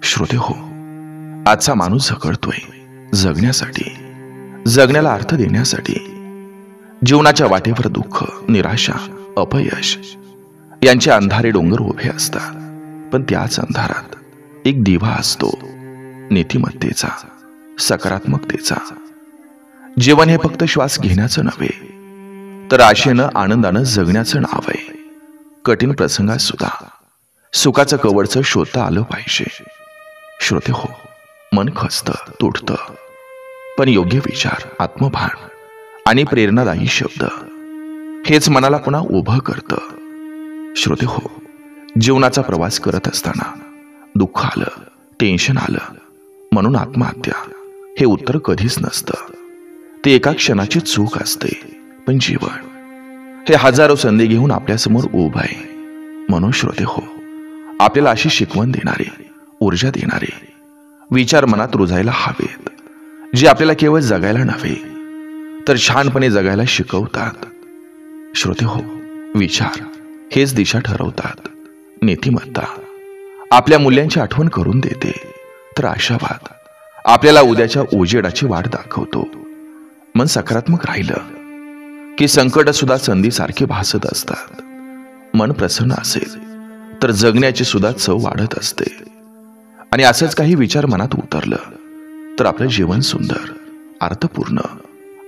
श्रोते हो, आजचा माणूस झगडतोय जगण्यासाठी, जगण्याला अर्थ देण्यासाठी. जीवनाच्या वाटेवर दुःख, निराशा, अपयश यांचे अंधारे डोंगर उभे असतात. पण त्याच अंधारात एक दिवा असतो, नीतिमत्तेचा, सकारात्मकतेचा. जीवन हे फक्त श्वास घेण्याचं नव्हे, तर आशेनं आनंदानं जगण्याचं नाव आहे. कठीण प्रसंगात सुद्धा सुखाचं कवडचं शोधता आलं पाहिजे. श्रोते हो, मन खचतं, तुटतं, पण योग्य विचार, आत्मभान आणि प्रेरणादायी शब्द हेच मनाला पुन्हा उभं करतं. श्रोते हो, जीवनाचा प्रवास करत असताना दुःख आलं, टेन्शन आलं म्हणून आत्महत्या हे उत्तर कधीच नसतं. ते एका क्षणाची चूक असते. पण जीवन हे हजारो संधी घेऊन आपल्यासमोर उभं आहे. म्हणून श्रोते हो, आपल्याला अशी शिकवण देणारे, ऊर्जा देणारे विचार मनात रुजायला हवेत, जे आपल्याला केवळ जगायला नव्हे तर छानपणे जगायला शिकवतात. श्रोते हो, विचार हेच दिशा ठरवतात. नीतिमत्ता आपल्या मूल्यांची आठवण करून देते, तर आशावाद आपल्याला उद्याच्या उजेडाची वाट दाखवतो. मन सकारात्मक राहिलं की संकट सुद्धा संधीसारखे भासत असतात. मन प्रसन्न असेल तर जगण्याची सुद्धा चव वाढत असते. आणि असंच काही विचार मनात उतरलं तर आपलं जीवन सुंदर, अर्थपूर्ण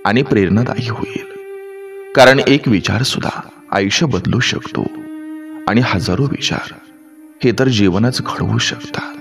आणि प्रेरणादायी होईल. कारण एक विचार सुद्धा आयुष्य बदलू शकतो आणि हजारो विचार हे तर जीवनच घडवू शकतात.